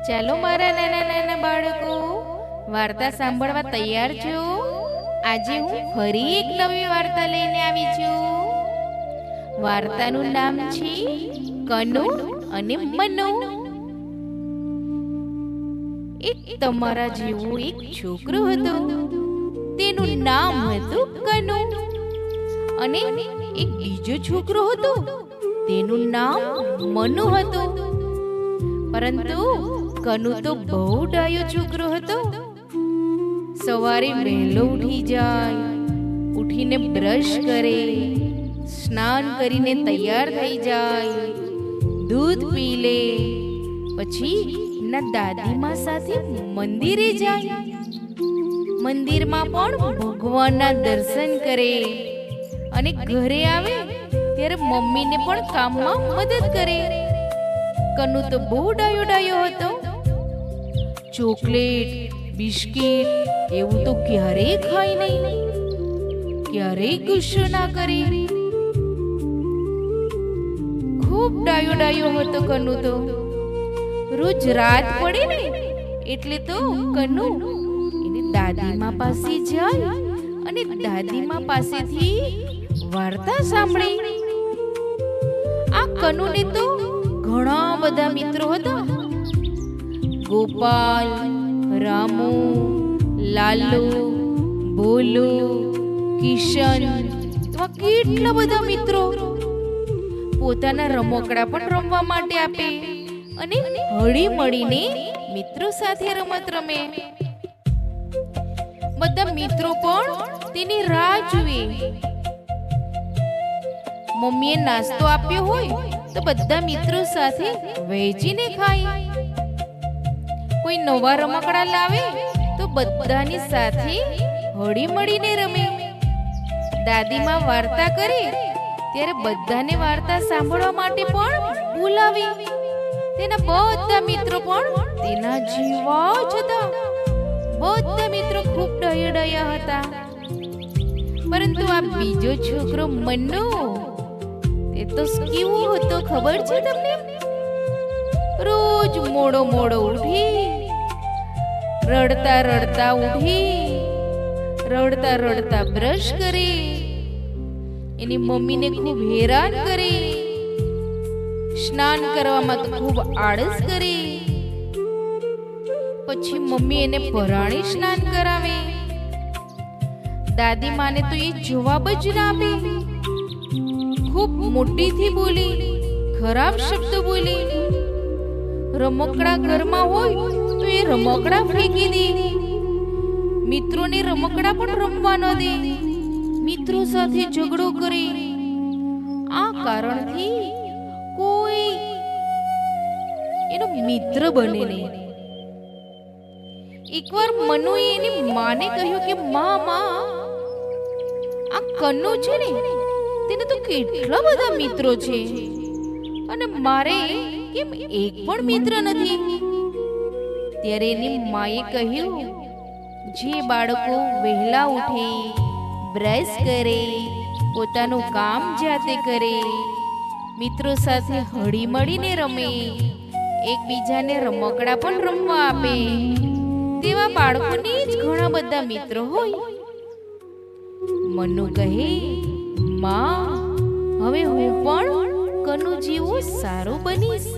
ચાલો મારા નાના નાના બાળકો, વાર્તા સાંભળવા તૈયાર છો? આજે હું ફરી એક નવી વાર્તા લઈને આવી છું. વાર્તાનું નામ છે કનુ અને મનુ. એક તમારા જેવું એક છોકરો હતો. તેનું નામ હતું કનુ. અને એક બીજો છોકરો હતો. તેનું નામ મનુ હતું. પરંતુ કનુ તો બહુ ડાયો છોકરો હતો. સવારે વહેલો ઉઠી જાય, ઉઠીને બ્રશ કરે, સ્નાન કરીને તૈયાર થઈ જાય, દૂધ પી લે, પછી એના દાદીમા સાથે મંદિરે જાય. મંદિરમાં પણ ભગવાનના દર્શન કરે અને ઘરે આવે ત્યારે મમ્મીને પણ કામમાં મદદ કરે. કનુ તો બહુ ડાયો હતો. ચોકલેટ, બિસ્કિટ એવું તો ક્યારેય ખાય નહીં, ક્યારેય ગુસ્સો ના કરે. ખૂબ ડાયો હતો કનુ તો. રોજ રાત પડે ને એટલે તો કનુ એની દાદીમા પાસે જાય અને દાદીમા પાસેથી વાર્તા સાંભળે. આ કનુને તો ઘણા બધા મિત્રો હતા. ગોપાલ, રામુ, લાલુ, ભોલુ, કિશન, એવા કેટલા બધા મિત્રો. પોતાના રમકડા પણ રમવા માટે આપે અને હળી મળીને મિત્રો સાથે રમત રમે. બધા મિત્રો પણ તેની રાહ જુએ. મમ્મીએ નાસ્તો આપ્યો હોય તો બધા મિત્રો સાથે વહેંચીને ખાય. કોઈ નવા રમકડા લાવે તો બધાની સાથે હળી મળીને રમે. દાદીમાં વાર્તા કરે ત્યારે બધાને વાર્તા સાંભળવા માટે પણ બોલાવે. તેના બધા મિત્રો પણ તેના જેવા જ હતા. બધા મિત્રો ખૂબ ડાયા હતા. પરંતુ આ બીજો છોકરો મનુ, એ તો કેવો હતો ખબર છે તમને? રોજ મોડો ઉઠી, રડતા ઉઠી, રડતા બ્રશ કરે, એની મમ્મીને ખૂબ હેરાન કરે. સ્નાન કરવામાં તો ખૂબ આળસ કરે. પછી મમ્મી એને પરાણે સ્નાન કરાવે. દાદી માને તો એ જવાબ જ ના આપે. ખૂબ મોટીથી બોલી, ખરાબ શબ્દ બોલી. રમકડા ઘરમાં હોય તો એ રમકડા ફેંકી દે. મિત્રોને રમકડા પણ રમવા ન દે. મિત્રો સાથે ઝઘડો કરે. આ કારણથી કોઈ એનો મિત્ર બને નહીં. એકવાર મનુએ એની માને કહ્યું કે માં, આ કનુ છે ને, તેને તો કેટલા બધા મિત્રો છે અને મારે કેમ એક પણ મિત્ર નથી? ત્યારે એની માએ કહ્યું, જે બાળકો વહેલા ઉઠે, બ્રશ કરે, પોતાનું કામ જાતે કરે, મિત્રો સાથે હળી મળીને રમે, એકબીજાને રમકડા પણ રમવા આપે, તેવા બાળકોને જ ઘણા બધા મિત્રો હોય. મનુ કહે, માં, હવે હું પણ કનુ જેવું સારું બનીશ.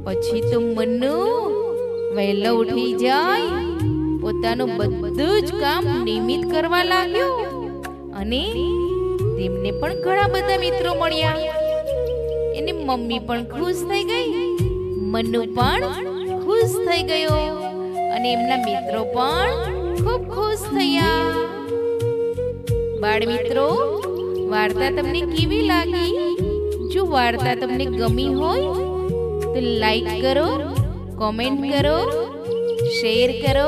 પછી તો મનુ વહેલો ઉઠી જાય, પોતાનું બધું જ કામ નિયમિત કરવા લાગ્યો અને તેમને પણ ઘણા બધા મિત્રો મળ્યા. એની મમ્મી પણ ખુશ થઈ ગઈ, મનુ પણ ખુશ થઈ ગયો અને એમના મિત્રો પણ ખૂબ ખુશ થયા. બાળ મિત્રો, વાર્તા તમને કેવી લાગી? જો વાર્તા તમને ગમી હોય તો લાઈક કરો, કોમેન્ટ કરો, શેર કરો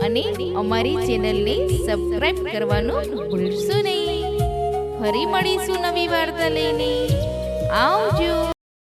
અને અમારી ચેનલને સબસ્ક્રાઇબ કરવાનું ભૂલશો નહીં. ફરી મળીશું નવી વાર્તા લઈને. આવજો.